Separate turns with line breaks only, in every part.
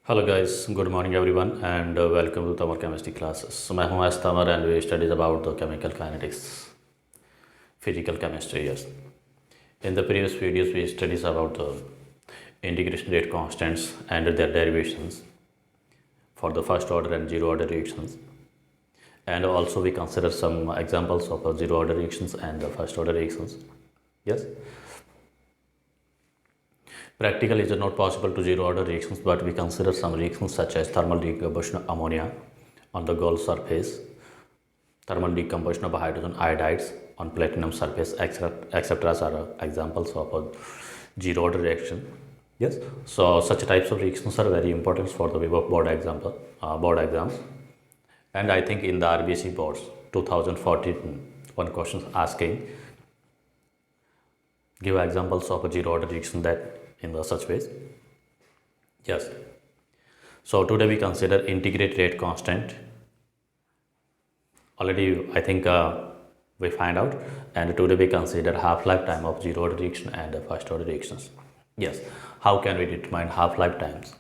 Hello guys, good morning everyone and welcome to our chemistry classes. So मैं हूँ S तमर and we studies about the chemical kinetics, physical chemistry. Yes. In the previous videos we studies about the integration rate constants and their derivations for the first order and zero order reactions. And also we consider some examples of zero order reactions and the first order reactions. Yes. Practically, it is not possible to zero order reactions, but we consider some reactions such as thermal decomposition of ammonia on the gold surface, thermal decomposition of hydrogen iodides on platinum surface, etc. are examples of a zero order reaction. Yes, so such types of reactions are very important for the board exams. And I think in the RBC boards 2014, one question asking give examples of a zero order reaction that in the such ways. Yes. So today we consider integrate rate constant. Already I think we find out, and today we consider half-life time of zero order reaction and first order reactions. Yes. How can we determine half-life times?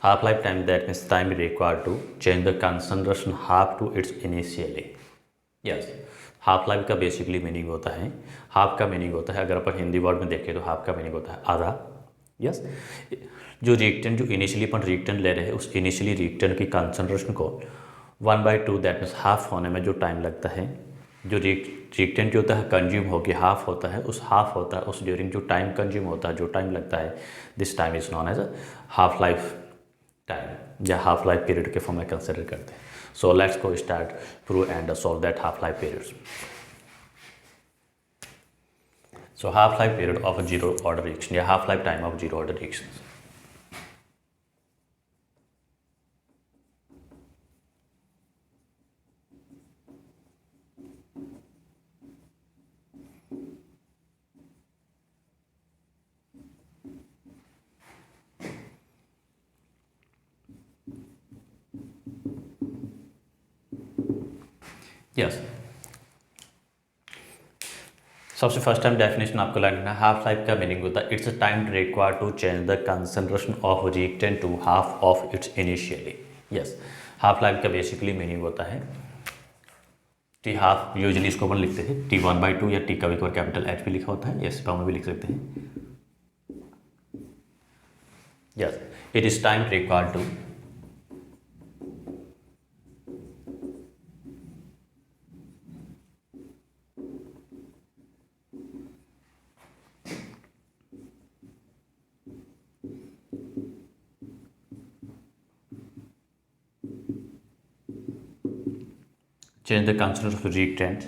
Half-life time, that means time required to change the concentration half to its initially. Yes. Half life का basically meaning होता है, half का meaning होता है, अगर अपन Hindi word में देखें तो हाफ का मीनिंग होता है आधा. यस. जो रिएक्टेंट जो इनिशियली अपन रिएक्टेंट ले रहे हैं उस इनिशियली रिएक्टेंट की कंसंट्रेशन को 1/2 दैट मीन्स हाफ होने में जो टाइम लगता है, जो रिएक्टेंट जो होता है कंज्यूम होकर हाफ होता है, उस हाफ होता है उस ड्यूरिंग जो टाइम कंज्यूम होता है, जो टाइम लगता है, this time is known as half life time या हाफ लाइफ पीरियड के फॉर्म में कंसिडर करते हैं. So let's go start prove and solve that half-life periods. So half-life period of a zero order reaction या half-life time of zero order reactions. Yes. सबसे first time definition आपको लगना है, half life का meaning होता है it's a time required to change the concentration of reactant to half of its initially. Yes. Half life का basically meaning होता है टी हाफ, यूजली इसको अपन लिखते हैं T1/2 या टी का भी कैपिटल H भी लिखा होता है, यस में भी लिख सकते हैं. Yes. It is time required to change the concentration of reactant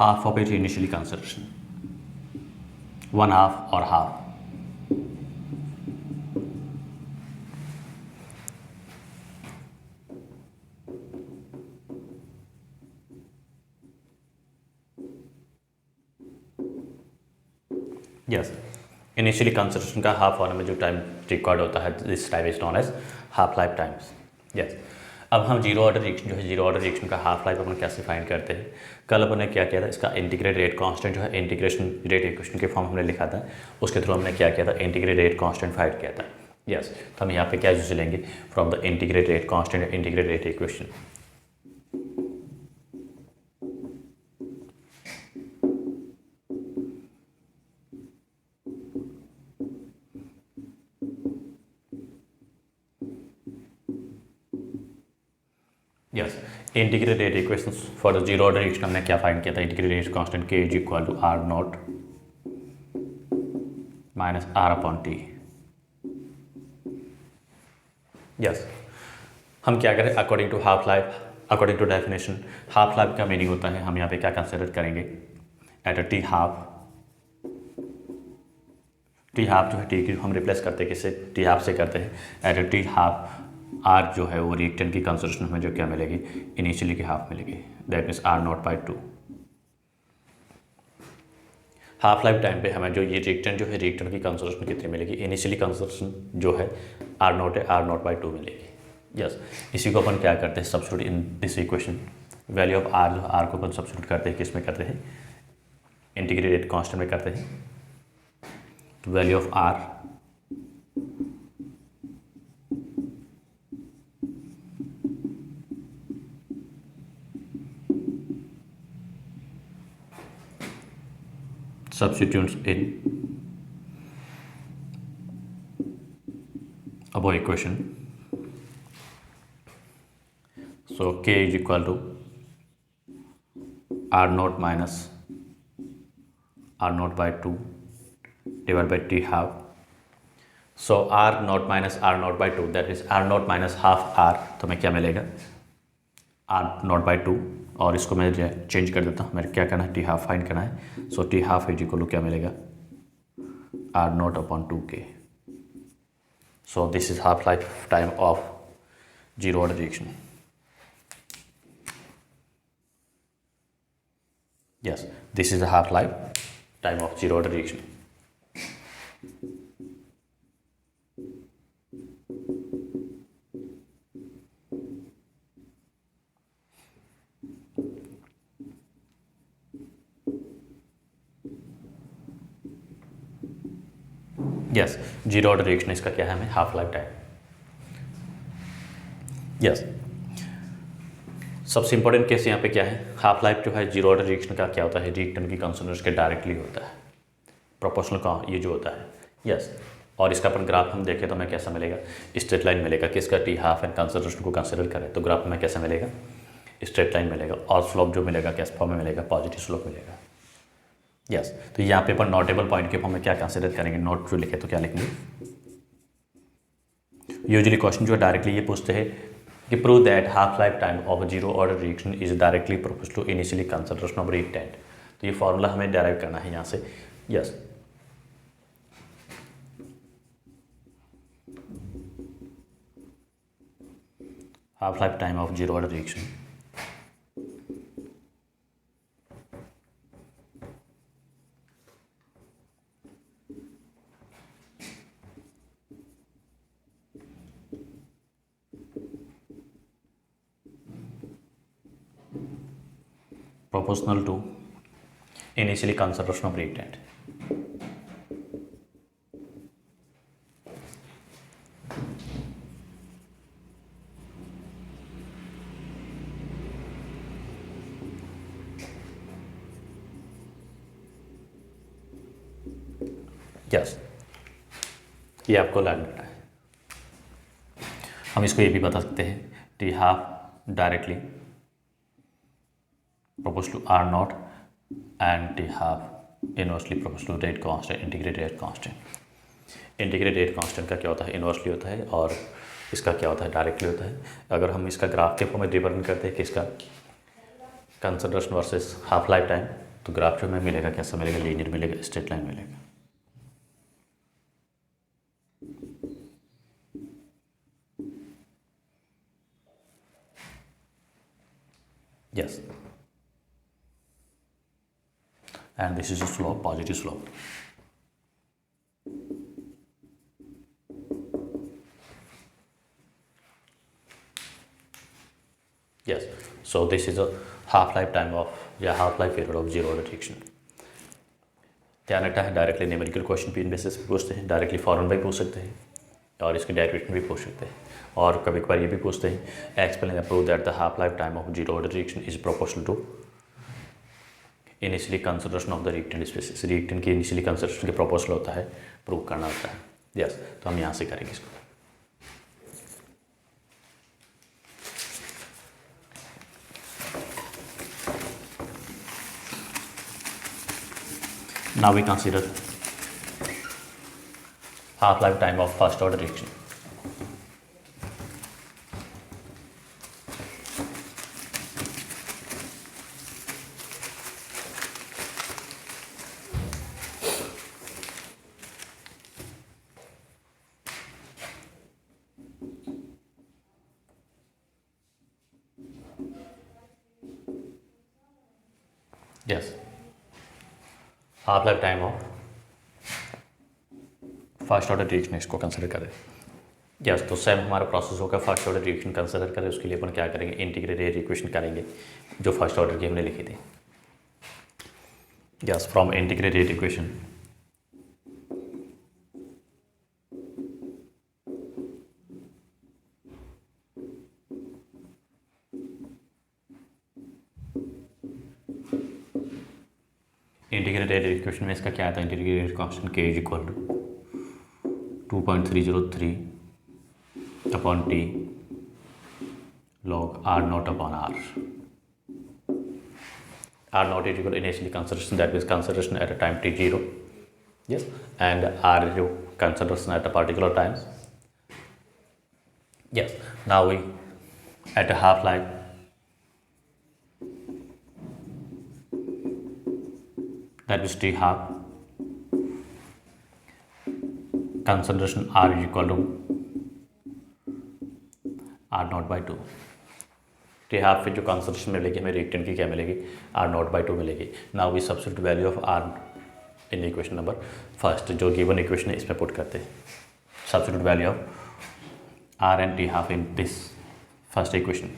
half of its initially concentration, one half or half. Yes. Initially concentration का हाफ होने में जो टाइम रिक्वायर्ड होता है, this time is known as half life times. Yes. अब हम zero order reaction जो है, जीरो ऑर्डर रिएक्शन का हाफ लाइफ अपन कैसे फाइंड करते हैं. कल अपन ने क्या किया था, इसका इंटीग्रेट रेट कांस्टेंट जो है इंटीग्रेशन रेट इक्वेशन के फॉर्म हमने लिखा था, उसके थ्रू हमने क्या किया था, इंटीग्रेट रेट कांस्टेंट फाइंड किया था. यस. तो हम यहाँ पे क्या यूज लेंगे, from the integrate rate constant integrate rate equation. Yes. Integrate rate equations for the zero order reaction हमने क्या फाइंड किया था, integrate rate constant K is equal to R0 minus R/T. Yes. हम क्या करें, according to half life, according to definition, half life का meaning होता है, हम यहाँ पे क्या कंसिडर करेंगे, at a t half. T half जो है टी की हम रिप्लेस करते हैं किससे, टी हाफ से करते हैं. At a t half R जो है वो रिएक्टेंट की कंसंट्रेशन में जो क्या मिलेगी, इनिशियली की हाफ मिलेगी, that means R0/2. Half life time पे हमें जो ये रिएक्टेंट जो है, रिएक्टेंट की कंसंट्रेशन कितनी मिलेगी, इनिशियली कंसंट्रेशन जो है R0 है, R0/2 मिलेगी. यस. इसी को अपन क्या करते हैं, substitute in this equation value of R को अपन सब्स्टिट्यूट करते हैं, किस में करते हैं, इंटीग्रेटेड कांस्टेंट में करते हैं। तो value of R substitutes in above equation. So k is equal to r naught minus r naught by 2 divided by t half. So r naught minus r naught by 2, that is r naught minus half r, तो हमें क्या मिलेगा, r naught by 2, और इसको मैं change कर देता हूँ, मेरे क्या करना है, टी हाफ फाइंड करना है। So t half is equal to क्या मिलेगा, r naught upon 2k. So this is half life time of zero order reaction. Yes, this is the half life time of zero order reaction. Yes, zero order reaction इसका क्या है, हमें half life time. Yes, सबसे important case यहाँ पे क्या है, half लाइफ जो है जीरो ऑर्डर रिएक्शन का क्या होता है, रिएक्टेंट की कंसंट्रेशन के डायरेक्टली होता है, प्रोपोर्शनल का ये जो होता है। यस, और इसका अपन ग्राफ हम देखें तो हमें कैसा मिलेगा, स्ट्रेट लाइन मिलेगा, किसका, टी हाफ एंड कंसंट्रेशन को कंसिडर करें तो ग्राफ में कैसा मिलेगा, स्ट्रेट लाइन मिलेगा, और स्लोप जो मिलेगा कैस फॉर्म में मिलेगा, पॉजिटिव स्लोप मिलेगा। यस, तो यहाँ पे अपन नोटेबल पॉइंट के फॉर्म में क्या कंसिडर करेंगे, नोट जो लिखे तो क्या लिखेंगे, यूजुअली क्वेश्चन जो डायरेक्टली ये पूछते हैं कि prove that half life time of zero order reaction is directly proportional to initially concentration of reactant. तो ये फॉर्मूला हमें डेराइव करना है यहाँ से। Yes, half life time of zero order reaction proportional to initially concentration of reactant. Yes, ये आपको learn करना है। हम इसको ये भी बता सकते हैं, T half directly proportional to r naught and t half inversely proportional to rate constant, integrated rate constant. Integrated rate constant का क्या होता है, इनवर्सली होता है, और इसका क्या होता है, डायरेक्टली होता है। अगर हम इसका ग्राफ के फॉर्म में रिप्रेजेंट करते हैं कि इसका concentration versus half life time, तो ग्राफ जो हमें मिलेगा कैसा मिलेगा, लीनियर मिलेगा, स्ट्रेट लाइन मिलेगा। Yes, and this is a slope, positive slope. Yes, so this is a half life time of या half life period of zero order reaction. ध्यान रखना है, डायरेक्टली न्यूमेरिकल क्वेश्चन पे बेसिस पे पूछते हैं, डायरेक्टली फॉर्मूला भी पूछ सकते हैं और इसके डेरिवेशन भी पूछ सकते हैं, और कभी कभार ये भी पूछते हैं explain the prove that the half life time of zero order reaction is proportional to initially concentration of the reactant species. Reactant की इनिशियली कंसंट्रेशन के प्रोपोर्शनल होता है, प्रूव करना होता है। यस, तो हम यहाँ से करेंगे इसको। Now we consider half life time of first order reaction. Yes, half life time of first order reaction इसको कंसिडर करें। यस, तो सेम हमारा प्रोसेस होगा। फर्स्ट ऑर्डर रिएक्शन कंसिडर करें, उसके लिए अपन क्या करेंगे, इंटीग्रेटेड इक्वेशन करेंगे जो फर्स्ट ऑर्डर की हमने लिखी थी। Yes, from integrated equation integrated equation में इसका क्या आता है, integrated constant K is equal to 2.303 upon t log r naught upon r. R naught is equal to initially consideration, that means consideration at a time t0. Yes, and r is consideration at a particular time. Yes, now we at a half life that is t half, concentration r is equal to r naught by 2. T half पे जो concentration मिलेगी हमें reactant की क्या मिलेगी, are not by 2 मिलेगी। Now we substitute value of R in equation number first, जो given equation है इसमें पुट करते हैं। Substitute value of R and t half in this first equation.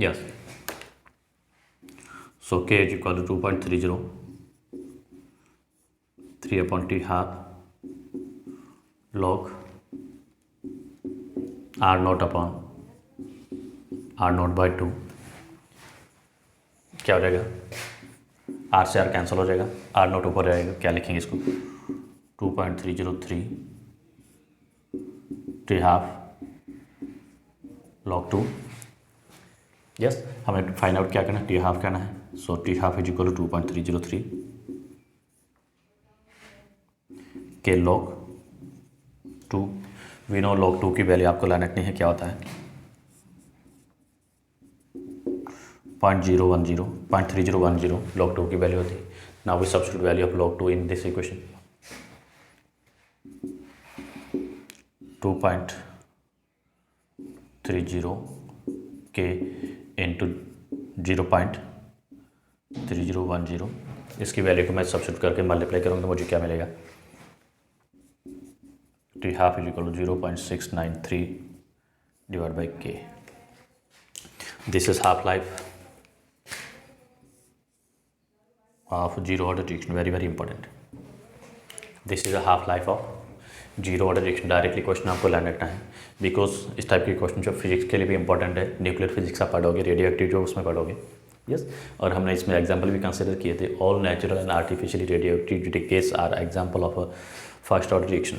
Yes, so k is equal to 2.30 3 upon t half log r naught upon r naught by 2। क्या हो जाएगा, r से r cancel हो जाएगा, r naught ऊपर रहेगा, क्या लिखेंगे इसको 2.303 t half log 2। यस, हमें फाइंड आउट क्या करना है, टी हाफ करना है। So t half is equal to 2.303 के लॉग 2। वी नो लॉग 2 की वैल्यू आपको लाना नहीं है, क्या होता है 0.3010 लॉग 2 की वैल्यू होती है। Now we substitute value of log 2 in this equation 2.30 के इंटू 0.3010, इसकी वैल्यू को मैं सब्स्टिट्यूट करके मल्टीप्लाई करूँगा तो मुझे क्या मिलेगा, t half is equal to 0.693 divide by k. This is half life of zero order reaction, very very important. This is a half life of zero order reaction. Directly question आपको learn रखना है, because इस type के question जो physics के लिए भी important है, न्यूक्लियर फिजिक्स आप पढ़ोगे, रेडियो एक्टिव जो उसमें पढ़ोगे। यस, और हमने इसमें एग्जांपल भी कंसिडर किए थे, all natural and artificially radioactive decays are example of a first order reaction.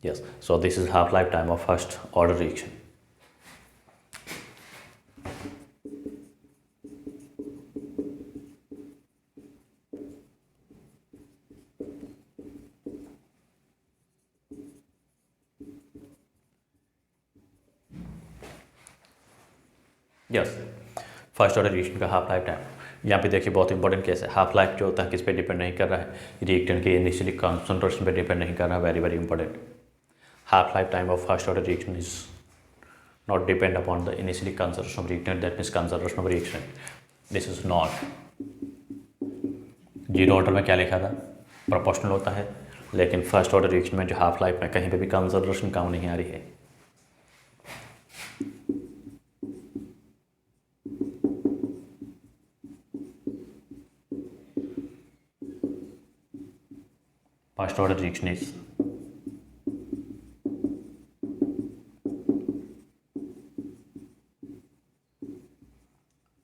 Yes, so this is half life time of first order reaction. Yes, first order reaction का half life time यहाँ पे देखिए बहुत important case है। Half लाइफ जो होता है किस पे डिपेंड नहीं कर रहा है, रिएक्टेंट के इनिशियली कॉन्सेंट्रेशन पे डिपेंड नहीं कर रहा है, very very important. Half life time of first order reaction is not depend upon the initially concentration of reactant, that means concentration of reaction, this is not. Zero order में क्या लिखा था, proportional होता है, लेकिन फर्स्ट ऑर्डर रिएक्शन में जो half life में कहीं पे भी कंसेंट्रेशन कम नहीं आ रही है। First order reaction is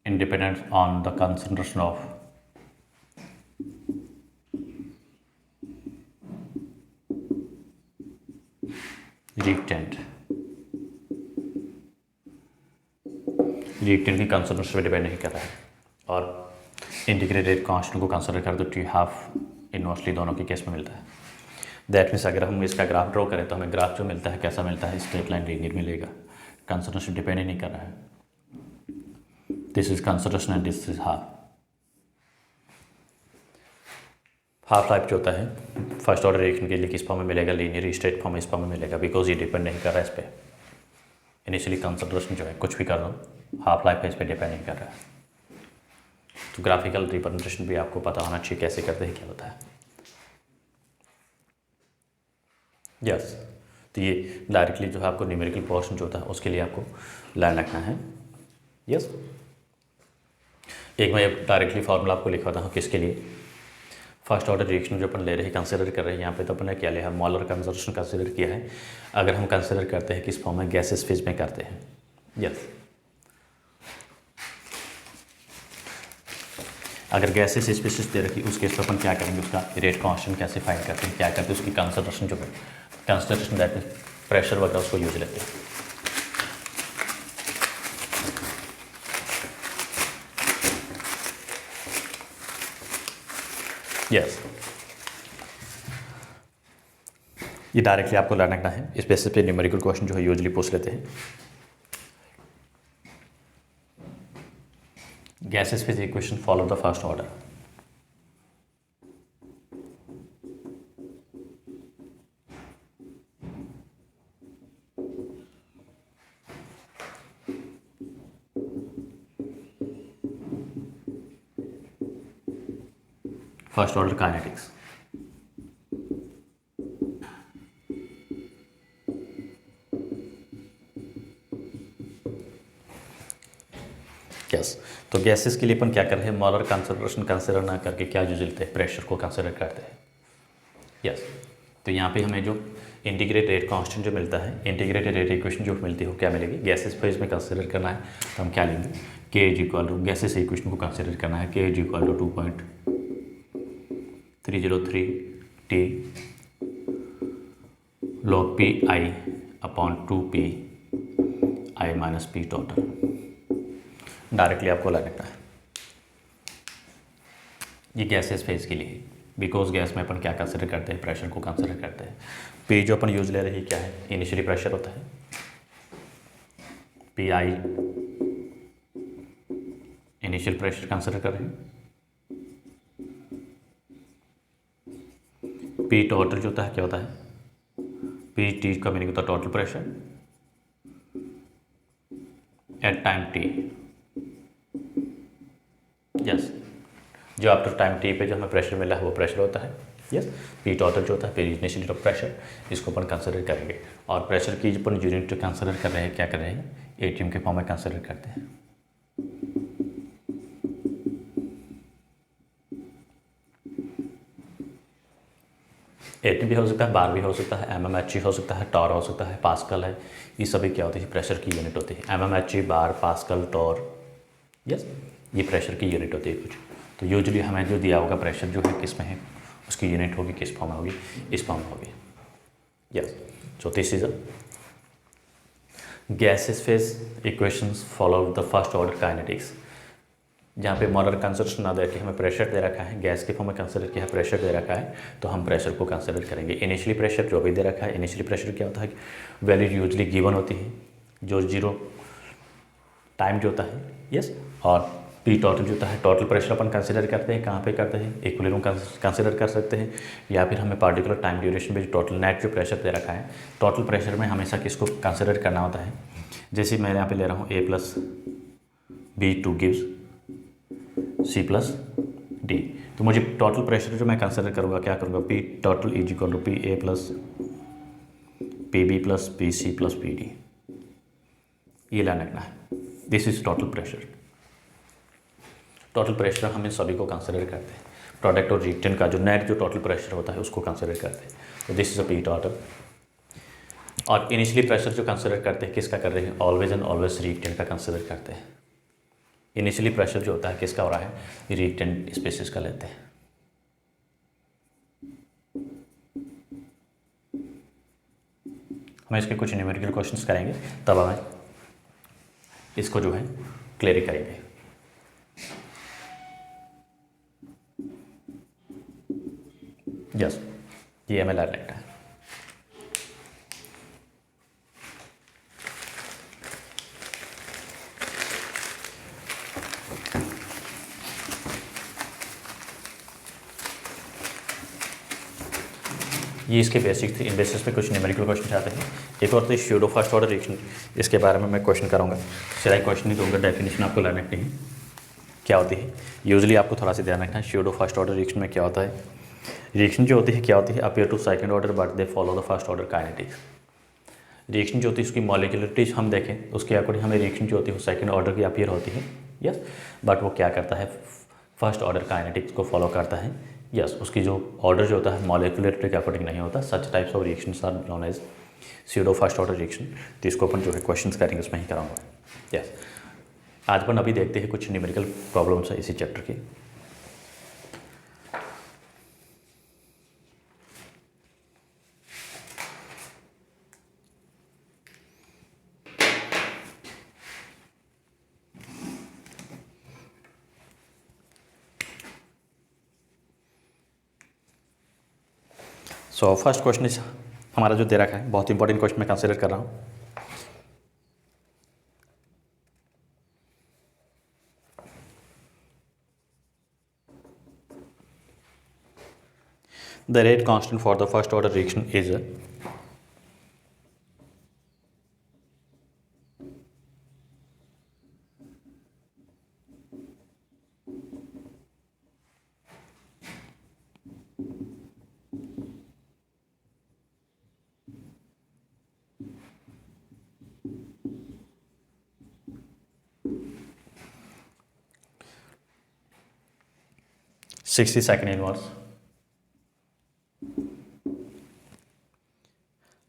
independent on the concentration of reactant की कंसंट्रेशन पे डिपेंड नहीं कर रहा है। और इंटीग्रेटेड कांस्टेंट को कंसिडर कर तो टी हाफ इनवर्सली दोनों के केस में मिलता है। दैट मीन्स अगर हम इसका ग्राफ ड्रॉ करें तो हमें ग्राफ जो मिलता है कैसा मिलता है, स्ट्रेट लाइन लीनियर मिलेगा, कंसंट्रेशन डिपेंड ही नहीं कर रहा है। This is concentration and this is half. Half लाइफ जो होता है फर्स्ट ऑर्डर रिएक्शन के लिए किस फॉर्म में मिलेगा, लीनियर स्ट्रेट फॉर्म इस फॉर्म में मिलेगा, बिकॉज ये डिपेंड नहीं कर रहा है इस पर। इनिशियली कंसिडरेशन जो है कुछ भी कर रहा हूँ, हाफ लाइफ पे इस पर डिपेंड नहीं कर रहा है। तो ग्राफिकल रिप्रेजेंटेशन भी आपको पता होना चाहिए कैसे करते हैं, क्या होता है। यस, तो ये डायरेक्टली जो है आपको न्यूमेरिकल पोर्शन जो होता है उसके लिए आपको लर्न रखना है। यस, एक मैं डायरेक्टली फार्मूला आपको लिखवाता हूँ किसके लिए, फर्स्ट ऑर्डर रिएक्शन जो अपन ले रहे हैं, कंसिडर कर रहे हैं यहाँ पे, तो अपन ने क्या लिया है, मॉलर कंजर्वेशन कंसिडर किया है। अगर हम कंसिडर करते हैं किस फॉर्म में, गैसेस फेज में करते हैं। यस, अगर गैसेस स्पीशीज दे रखी उस केस पर अपन क्या करेंगे, उसका रेट कांस्टेंट कैसे फाइंड करते हैं, क्या करते हैं, उसकी कंसंट्रेशन जो है, कंसंट्रेशन दैट मीन प्रेशर वगैरह उसको यूज लेते हैं। यस, ये डायरेक्टली आपको लर्न रखना है, इस बेसिस पे न्यूमेरिकल क्वेश्चन जो है यूजली पूछ लेते हैं। Gases phase equation follow the first order. First order kinetics. Yes, तो गैसेस के लिए अपन क्या कर रहे हैं, मॉलर कंसंट्रेशन कंसिडर ना करके क्या यूज लेते हैं, प्रेशर को कंसिडर करते हैं। यस, तो यहाँ पे हमें जो इंटीग्रेटेड रेट कांस्टेंट जो मिलता है, इंटीग्रेटेड रेट इक्वेशन जो मिलती है वो क्या मिलेगी, गैसेस फेज में कंसिडर करना है तो हम क्या लेंगे, K is equal to, gases equation को कंसिडर करना है, K is equal to 2.303 t log P I upon 2 P I minus P total. Directly आपको लगा है ये गैसेस फेज के लिए, बिकॉज गैस में अपन क्या कंसिडर करते हैं, प्रेशर को कंसिडर करते हैं। पी जो अपन यूज ले रहे हैं क्या है, इनिशियली प्रेशर होता है, P I initial pressure consider कर रहे हैं, पी टोटल जो होता है क्या होता है, पी टी का मीनिंग होता है total pressure at time T. Yes, जो आफ्टर टाइम टी पे जो हमें प्रेशर मिला है वो प्रेशर होता है। यस, पी टोटल जो होता है, पी इनिशियल ऑफ प्रेशर, इसको अपन कंसिडर करेंगे। और प्रेशर की जो अपन यूनिट कंसिडर कर रहे हैं, क्या कर रहे हैं, एटीएम के फॉर्म में कंसिडर करते हैं। एटीएम भी हो सकता है, बार भी हो सकता है, एमएमएचई हो सकता है, टॉर हो सकता है, पास्कल है, ये सभी क्या होती है, प्रेशर की यूनिट होती है। एमएमएचई, बार, पास्कल, टॉर, यस, ये प्रेशर की यूनिट होती है कुछ। तो यूजुअली हमें जो दिया होगा प्रेशर जो है किस में है, उसकी यूनिट होगी किस फॉर्म में होगी, इस फॉर्म में होगी। Yes, so this is a gases phase equations follow the first order kinetics. जहाँ पे मॉलर कंसिडरेशन ना दे के हमें प्रेशर दे रखा है, गैस के फॉर्म में कंसिडर किया है, प्रेशर दे रखा है, तो हम प्रेशर को कंसिडर करेंगे। इनिशियली प्रेशर जो भी दे रखा है, इनिशियली प्रेशर क्या होता है, वैल्यू यूजली गिवन होती है, जो 0 टाइम जो होता है। यस, और पी टोटल जो होता है, टोटल प्रेशर अपन कंसिडर करते हैं, कहाँ पे करते हैं, इक्विलिब्रियम कंसिडर कर सकते हैं, या फिर हमें पार्टिकुलर टाइम ड्यूरेशन पे टोटल नेट जो प्रेशर दे रखा है, टोटल प्रेशर में हमेशा किसको कंसिडर करना होता है। जैसे मैं यहाँ पे ले रहा हूँ A + B2 gives C + D, तो मुझे टोटल प्रेशर जो मैं कंसिडर करूँगा, क्या करूँगा, P total is equal to PA + PB + PC + PD, ये लाइन रखना है। This is total pressure. Total pressure हम इन सभी को कंसिडर करते हैं, प्रोडक्ट और रिएक्टेंट का जो नेट जो टोटल प्रेशर होता है उसको कंसिडर करते हैं। तो this is a P total. और इनिशियली प्रेशर जो कंसिडर करते हैं किसका कर रहे हैं, ऑलवेज एंड ऑलवेज रिएक्टेंट का कंसिडर करते हैं। इनिशियली प्रेशर जो होता है किसका हो रहा है, रिएक्टेंट स्पीशीज का लेते हैं। हम इसके कुछ न्यूमेरिकल क्वेश्चंस करेंगे, तब हमें इसको जो है क्लियर करेंगे। यस, ये हमें लर्न लगता है। ये इसके बेसिक थे, इन बेसिस पे कुछ न्यूमेरिकल क्वेश्चन आते हैं। एक और थे स्यूडो फर्स्ट ऑर्डर रिएक्शन, इसके बारे में मैं क्वेश्चन करूँगा, सिर्फ क्वेश्चन नहीं दूंगा, डेफिनेशन आपको लर्न रखनी है क्या होती है। यूजली आपको थोड़ा सा ध्यान रखना है स्यूडो फर्स्ट ऑर्डर रिएक्शन में क्या होता है। रिएक्शन जो होती है क्या होती है, appear to second order but they follow the first order kinetics. Reaction जो होती है उसकी मॉलिक्यूलरिटीज हम देखें, उसके अकॉर्डिंग हमें रिएक्शन जो होती है वो सेकंड ऑर्डर की अपीयर होती है, यस, बट वो क्या करता है, फर्स्ट ऑर्डर काइनेटिक्स को फॉलो करता है, यस। उसकी जो ऑर्डर जो होता है मॉलिक्यूलरिटी के अकॉर्डिंग नहीं होता। Such types of reactions are known as pseudo first order reaction. तो इसको अपन जो है क्वेश्चंस करेंगे उसमें ही कराऊंगा, यस। आज अपन अभी देखते हैं कुछ न्यूमेरिकल प्रॉब्लम्स है इसी चैप्टर की। सो फर्स्ट क्वेश्चन इस हमारा जो दे रखा है, बहुत इंपॉर्टेंट क्वेश्चन मैं कंसिडर कर रहा हूँ। The rate constant for the first order reaction is 60 second inverse.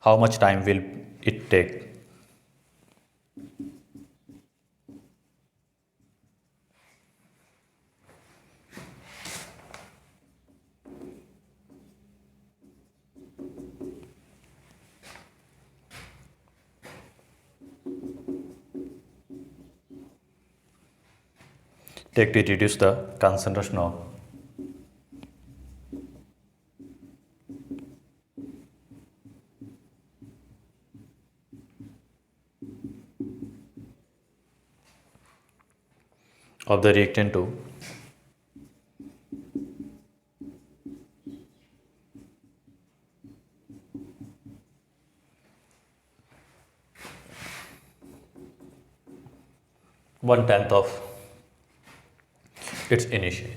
How much time will it take? Take to reduce the concentration of the reactant to 1/10 of its initial.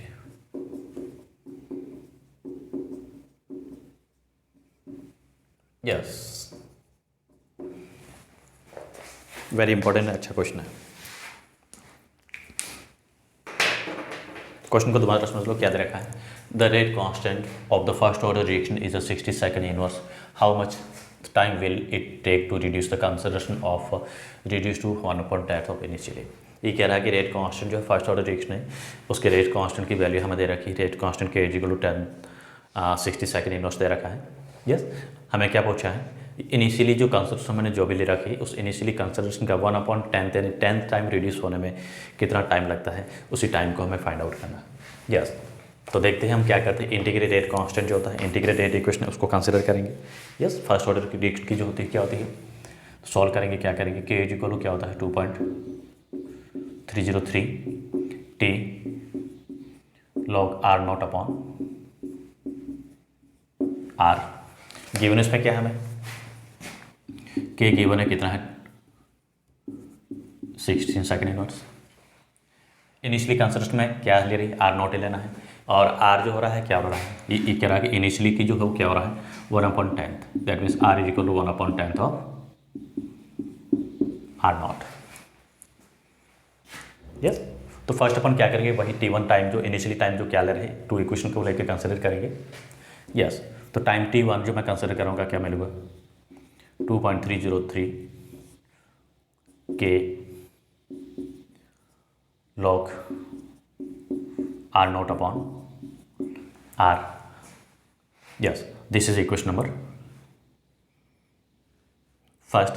Yes, very important, अच्छा question है। Question को दोबारा समझ लो, क्या दे रखा है। The rate constant of the first order reaction is a 60 second inverse. How much time will it take to reduce the concentration of reduce to 1/10 of initially. ये कह रहा है कि रेट कांस्टेंट जो है फर्स्ट ऑर्डर रिएक्शन है उसके rate constant की वैल्यू हमें दे रखी है। रेट कांस्टेंट के इक्वल टू 60 सेकंड इनवर्स दे रखा है, यस। हमें क्या पूछा है, इनिशियली जो कंसंट्रेशन मैंने जो भी ले रखी उस इनिशियली कंसंट्रेशन का 1/10 यानी 10th टाइम रिड्यूस होने में कितना टाइम लगता है, उसी टाइम को हमें फाइंड आउट करना है, यस। तो देखते हैं हम क्या करते हैं। इंटीग्रेट रेट कांस्टेंट जो होता है, इंटीग्रेट रेट इक्वेशन उसको कंसिडर करेंगे, यस। फर्स्ट ऑर्डर की रिएक्शन की जो होती है क्या होती है, सॉल्व करेंगे, क्या करेंगे, के इज इक्वल क्या होता है 2.303 t log R naught upon R. Given इसमें क्या है हमें, के गिवन है कितना है 16 सेकंड इनवर्स। इनिशियली कंसंट्रेशन में क्या ले रही है, आर नॉट लेना है, और आर जो हो रहा है क्या हो रहा है, ये कह रहा है कि इनिशियली की जो है वो क्या हो रहा है 1/10, that means R is equal to 1/10 of R naught, yes. तो फर्स्ट अपन क्या करेंगे, वही T1 टाइम जो इनिशियली टाइम जो क्या ले रहे हैं, टू इक्वेशन को लेकर कंसिडर करेंगे, यस। तो टाइम T1 जो मैं कंसिडर करूँगा क्या मिलेगा 2.303 के log R naught upon R, yes. This is equation number first,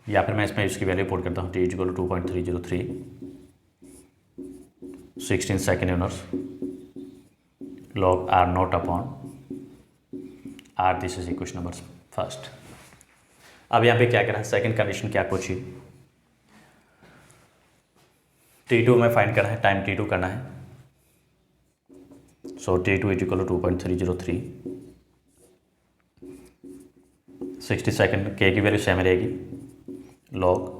या फिर मैं इसमें इसकी वैल्यू पुट करता हूँ, T is equal to 2.303 16 second inverse log R naught upon R. This is equation number first. अब यहाँ पे क्या करना है, सेकंड कंडीशन क्या पूछी, T2 में फाइंड करना है, टाइम T2 करना है। So T2 is equal to 2.303 60 second K की वैल्यू सेम रहेगी लॉग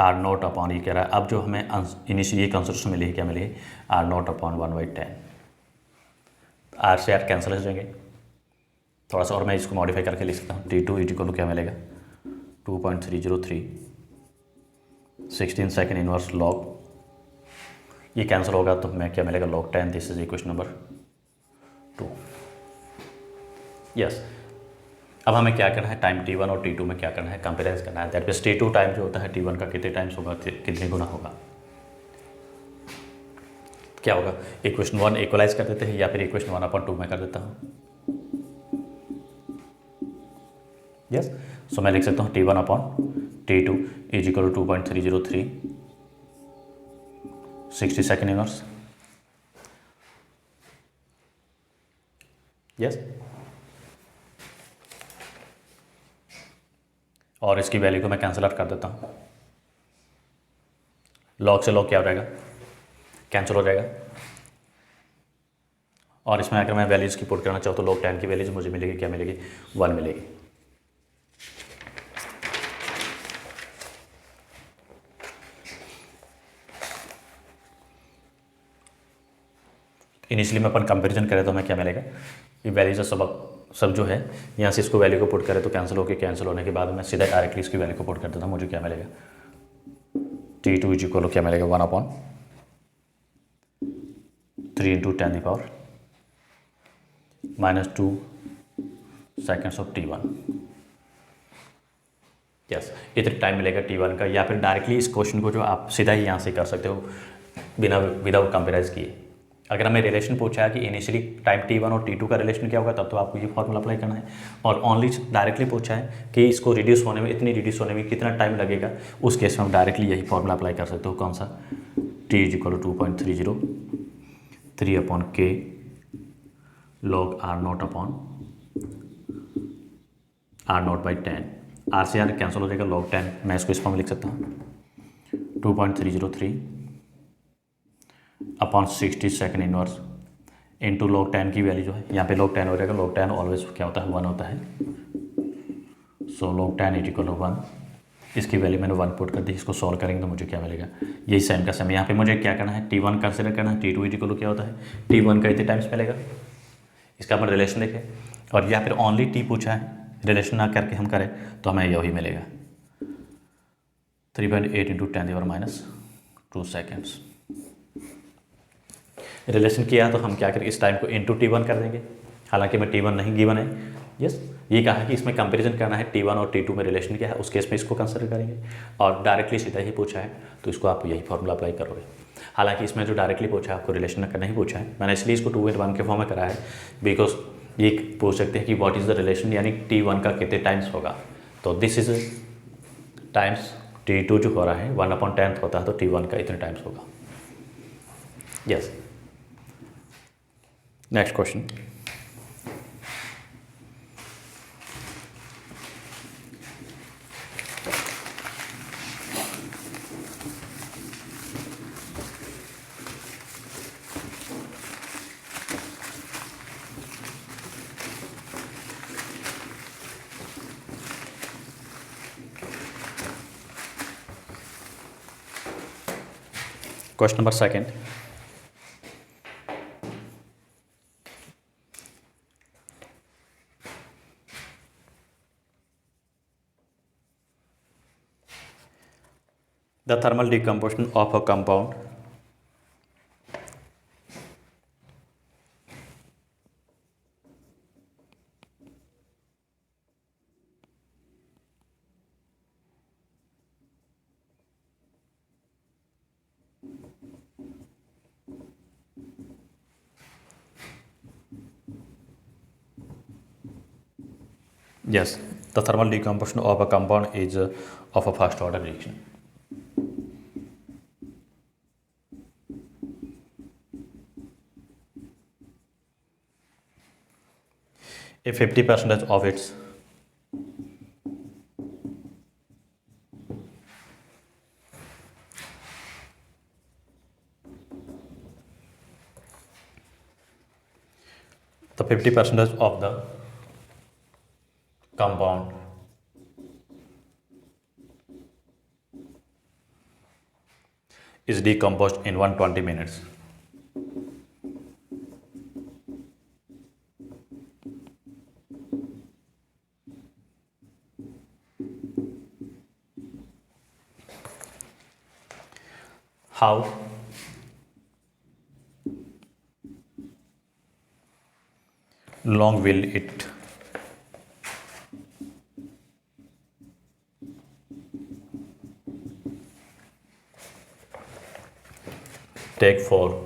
आर नॉट अपॉन, ये कह रहा है अब जो हमें इनिशियल ये कंस्ट्रक्शन मिली है क्या मिली है, आर नॉट अपॉन 1/10। आर से आर कैंसिल हो जाएंगे, थोड़ा सा और मैं इसको मॉडिफाई करके लिख सकता हूँ। T2 इक्वल टू क्या मिलेगा 2.303, 16 सेकेंड इनवर्स लॉग, ये कैंसिल होगा तो मैं क्या मिलेगा log 10। This is equation number 2। Yes, अब हमें क्या करना है, टाइम T1 और T2 में क्या करना है, कंपेरेंस करना है। दैट मीन्स T2 टाइम जो होता है T1 का कितने टाइम्स होगा, कितने गुना होगा, क्या होगा। इक्वेशन 1 इक्वलाइज कर देते हैं या फिर इक्वेशन 1/2 में कर देता हूँ। यस, सो मैं लिख सकता हूँ T1/T2 is equal to 2.303, 60 second inverse. Yes, और इसकी वैल्यू को मैं कैंसिल आउट कर देता हूँ। लॉग से लॉग क्या हो जाएगा, कैंसिल हो जाएगा। और इसमें अगर मैं वैल्यूज़ की पुट करना चाहूँ तो log 10 की वैल्यूज मुझे मिलेगी क्या मिलेगी, 1 मिलेगी। इनिशियली में अपन कंपेरिजन करें तो हमें क्या मिलेगा, ये वैल्यूज सब जो है यहाँ से इसको वैल्यू को पुट करें तो कैंसिल होने के बाद मैं सीधा डायरेक्टली इसकी वैल्यू को पुट कर देता हूँ। मुझे क्या मिलेगा T2 इज इक्वल क्या मिलेगा 1/3 into 10⁻² seconds of T1। Yes, इतना टाइम मिलेगा T1 का। या फिर डायरेक्टली इस क्वेश्चन को जो आप सीधा ही यहाँ से कर सकते हो बिना विदाउट कंपेराइज किए। अगर हमें रिलेशन पूछा है कि इनिशियली टाइम T1 और T2 का रिलेशन क्या होगा, तब तो आपको ये फॉर्मूला अप्लाई करना है। और ओनली डायरेक्टली पूछा है कि इसको रिड्यूस होने में, इतनी रिड्यूस होने में कितना टाइम लगेगा, उस केस में हम डायरेक्टली यही फॉर्मूला अप्लाई कर सकते हो। कौन सा, T is equal to 2.303/K log R0/10। R से आर कैंसिल हो जाएगा, log 10 मैं इसको इस फॉर्म में लिख सकता हूँ 2.303/60 सेकेंड इनवर्स इंटू log 10 की वैल्यू जो है यहाँ पे log 10 हो जाएगा। log 10 ऑलवेज क्या होता है, 1 होता है। सो log 10 इज इक्वल टू 1, इसकी वैल्यू मैंने 1 पुट कर दी। इसको सॉल्व करेंगे तो मुझे क्या मिलेगा, यही सेम का सेम। यहाँ पे मुझे क्या करना है, T1 कंसिडर करना है। T2 इज इक्वल टू क्या होता है, T1 का इतने टाइम्स मिलेगा, इसका अपन रिलेशन देखें। और या फिर ओनली T पूछा है, रिलेशन ना करके हम करें तो हमें यही मिलेगा 3.8 इंटू 10⁻² सेकेंड्स। रिलेशन किया तो हम क्या करें, इस टाइम को इंटू T1 कर देंगे, हालांकि मैं T1 नहीं गिवन है। यस, ये कहा है कि इसमें कंपैरिजन करना है T1 और T2 में रिलेशन क्या है, उस केस में इसको कंसिडर करेंगे। और डायरेक्टली सीधा ही पूछा है तो इसको आप यही फॉर्मूला अप्लाई करोगे। हालांकि इसमें जो डायरेक्टली पूछा है, आपको रिलेशन करना ही पूछा है, मैंने इसलिए इसको 2/1 के फॉर्म में कराया है। बिकॉज ये पूछ सकते हैं कि व्हाट इज़ द रिलेशन, यानी T1 का कितने टाइम्स होगा। तो दिस इज टाइम्स T2 जो हो रहा है 1/10 होता है, तो T1 का इतने टाइम्स होगा। Yes, next question. Question number 2. The thermal decomposition of a compound Yes, the thermal decomposition of a compound is of a first order reaction. If 50% of its the 50% of the compound is decomposed in 120 minutes. How long will it take for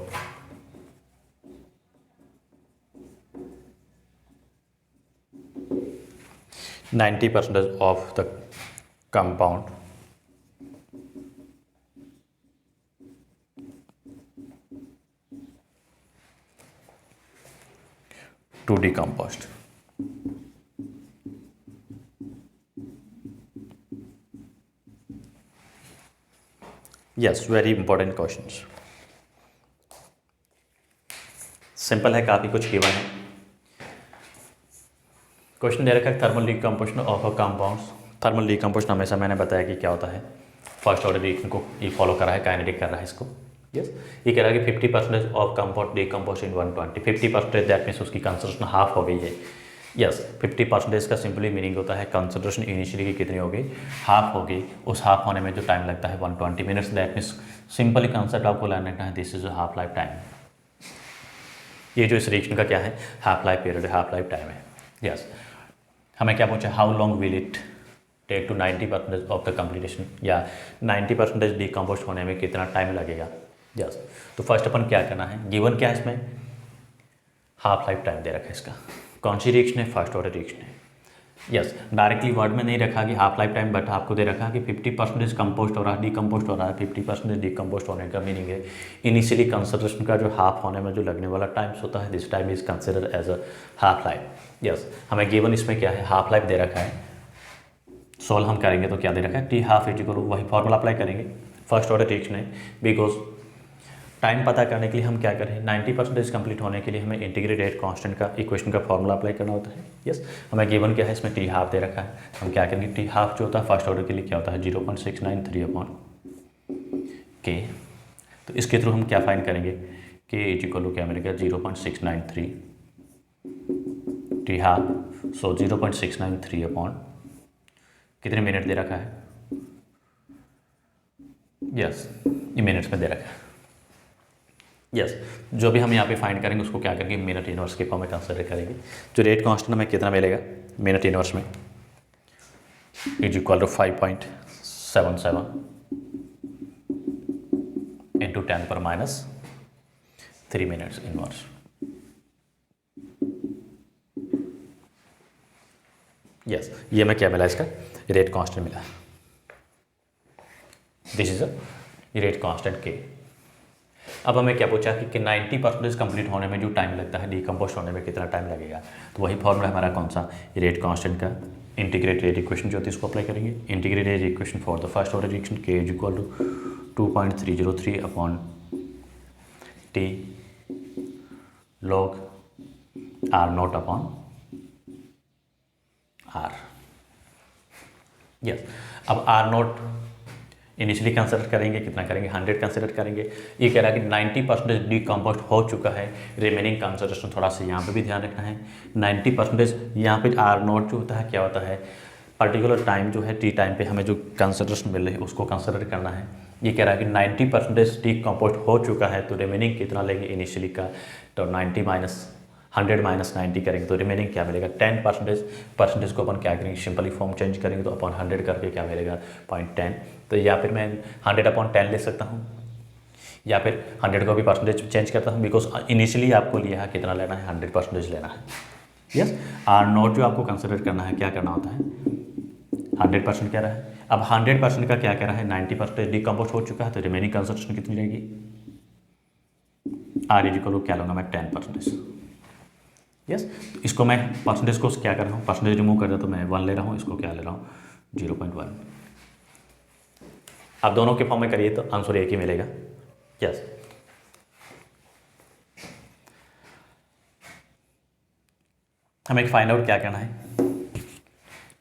%90 of the compound to decomposed? Yes, very important questions. Simple है, काफ़ी कुछ given है. Question दे रखा है thermal decomposition of a compounds. Thermal decomposition हमेशा मैंने बताया कि क्या होता है. फर्स्ट ऑर्डर रिएक्शन को ये फॉलो कर रहा है, काइनेटिक कर रहा है इसको. यस, ये कह रहा है कि 50% of compound decompose in 120. 50% that means उसकी कंसंट्रेशन हाफ हो गई है. यस, 50% का सिंपली मीनिंग होता है कंसंट्रेशन इनिशियली की कितनी हो गई, हाफ हो गई. उस हाफ होने में जो टाइम लगता है 120 minutes. That means simply concept आपको लर्न करना है, this is half life time. ये जो इस रिएक्शन का क्या है, half life period, half life time है. यस, हमें क्या पूछा, how long will it take to 90% of the completion, या 90% डिकम्पोज होने में कितना टाइम लगेगा. यस, तो फर्स्ट अपन क्या करना है, गिवन क्या है इसमें, हाफ लाइफ टाइम दे रखा है इसका. कौन सी रिएक्शन है, फर्स्ट ऑर्डर रिएक्शन है. यस, डायरेक्टली वर्ड में नहीं रखा कि हाफ लाइफ टाइम, बट आपको दे रखा कि 50% कंपोस्ट हो रहा है, डिकम्पोस्ट हो रहा है. 50% डिकम्पोस्ट होने का मीनिंग है इनिशियली कंसंट्रेशन का जो हाफ होने में जो लगने वाला टाइम्स होता है, this time is consider as a half life. Yes, हमें गिवन इसमें क्या है, हाफ लाइफ दे रखा है. सॉल्व हम करेंगे तो क्या दे रखा है, टी हाफ इज इक्वल, वही फॉर्मूला अप्लाई करेंगे, फर्स्ट ऑर्डर रिएक्शन है. बिकॉज टाइम पता करने के लिए हम क्या करें, 90% कंप्लीट होने के लिए हमें इंटीग्रल रेट कांस्टेंट का इक्वेशन का फॉर्मूला अप्लाई करना होता है. यस, हमें गिवन क्या है, इसमें टी हाफ दे रखा है. हम क्या करेंगे, टी हाफ जो होता है फर्स्ट ऑर्डर के लिए क्या होता है, 0.693/K. तो इसके थ्रू हम क्या फाइंड करेंगे, K इज इक्वल टू क्या मिलेगा, 0.693 टी हाफ. सो 0.693 कितने मिनट दे रखा है. यस, ये मिनट्स में दे रखा है. यस, जो भी हम यहाँ पे फाइंड करेंगे उसको क्या करेंगे, मिनट इनवर्स के फॉर्म में कंसिडर करेंगे. जो रेट कांस्टेंट हमें कितना मिलेगा मिनट इनवर्स में, is equal to 5.77 into 10⁻³ minutes inverse. Yes, ये हमें क्या मिला, इसका रेट कांस्टेंट मिला. This is a rate constant K. अब हमें क्या पूछा कि 90% कंप्लीट होने में जो टाइम लगता है, डिकम्पोज होने में कितना टाइम लगेगा. तो वही फॉर्मूला हमारा कौन सा, रेट कांस्टेंट का इंटीग्रेटेड रेट इक्वेशन जो होती है इसको अप्लाई करेंगे. Integrated rate equation for the first order reaction, k is equal to 2.303/T log R0/R. Yes, अब R0 इनिशियली कंसिडर करेंगे, कितना करेंगे, 100 कंसिडर करेंगे. ये कह रहा है कि 90% डिकम्पोस्ट हो चुका है, रिमेनिंग कंसिडरेशन थोड़ा सा यहाँ पे भी ध्यान रखना है. 90% यहाँ पे R0 जो होता है क्या होता है, पर्टिकुलर टाइम जो है टी टाइम पे हमें जो कंसिडरेशन मिल रही है उसको कंसिडर करना है. ये कह रहा है कि 90% डिकम्पोस्ट हो चुका है, तो रिमेनिंग कितना लेंगे इनिशियली का, तो 100 - 90 करेंगे तो रिमेनिंग क्या मिलेगा, 10%. को अपन क्या करेंगे, सिंपली फॉर्म चेंज करेंगे तो अपन 100 करके क्या मिलेगा, 0.10. तो या फिर मैं 100/10 ले सकता हूँ, या फिर 100 को भी परसेंटेज चेंज करता हूँ. बिकॉज इनिशियली आपको लिया है कितना लेना है, 100% लेना है. यस, R0 जो आपको कंसिडर करना है, क्या करना होता है, 100% कह रहा है. अब 100% का क्या कह रहा है, 90% डिकम्पोज हो चुका है, तो रिमेनिंग कंसिडरेशन कितनी रहेगी, R इज इक्वल टू क्या लूँगा मैं, 10%. यस, तो इसको मैं परसेंटेज को क्या कर रहा हूँ, परसेंटेज रिमूव कर रहा तो मैं 1 ले रहा हूँ, इसको क्या ले रहा हूँ, 0.1. आप दोनों के फॉर्म में करिए तो आंसर एक ही मिलेगा. यस, हमें फाइंड आउट क्या करना है,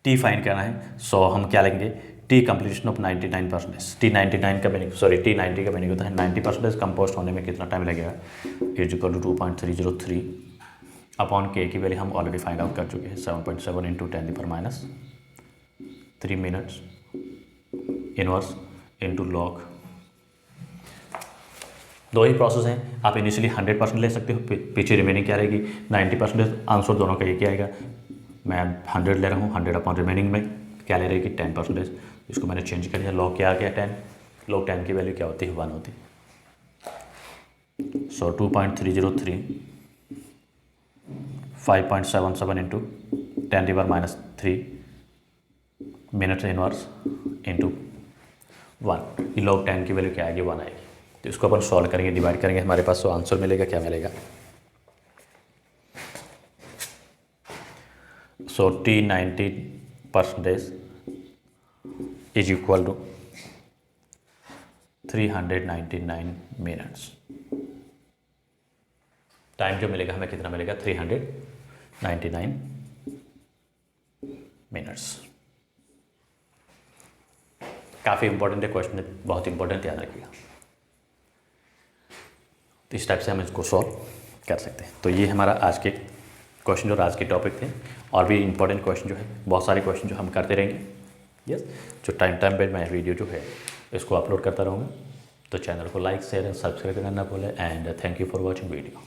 टी फाइंड करना है। सो हम क्या लेंगे, टी कंप्लीशन ऑफ 99%, टी 99 का मीनिंग, सॉरी टी 90 का मीनिंग होता है 90% कंपोस्ट होने में कितना टाइम लगेगा, इज इक्वल टू 2.303 अपॉन के की वैल्यू हम ऑलरेडी फाइंड आउट कर चुके हैं 7.7 into 10⁻³ minutes inverse into log. दो ही प्रोसेस हैं, आप इनिशियली 100% ले सकते हो, पीछे रिमेनिंग क्या रहेगी 90%, आंसर दोनों का एक ही आएगा। मैं 100 ले रहा हूँ, 100 अपॉन रिमेनिंग में क्या ले रहेगी 10%, इसको मैंने चेंज कर दिया, लॉग क्या आ गया 10, लॉग 10 की वैल्यू क्या होती है 1 होती है। सो 2.303 5.77 इंटू 10⁻³ मिनट इनवर्स इंटू 1, ये लॉग 10 की वैल्यू क्या आएगी 1 आएगी। तो इसको अपन सॉल्व करेंगे, डिवाइड करेंगे, हमारे पास तो आंसर मिलेगा, क्या मिलेगा, so t 90% is equal to 399 minutes. Time जो मिलेगा हमें कितना मिलेगा 399 मिनट्स। काफ़ी इंपॉर्टेंट है क्वेश्चन, बहुत इंपॉर्टेंट, याद रखिएगा। तो इस टाइप से हम इसको सॉल्व कर सकते हैं। तो ये हमारा आज के क्वेश्चन और आज के टॉपिक थे, और भी इंपॉर्टेंट क्वेश्चन जो है, बहुत सारे क्वेश्चन जो हम करते रहेंगे। यस, जो टाइम पे मैं वीडियो जो है इसको अपलोड करता रहूँगा। तो चैनल को लाइक शेयर एंड सब्सक्राइब करना ना भूलें, and thank you for watching video.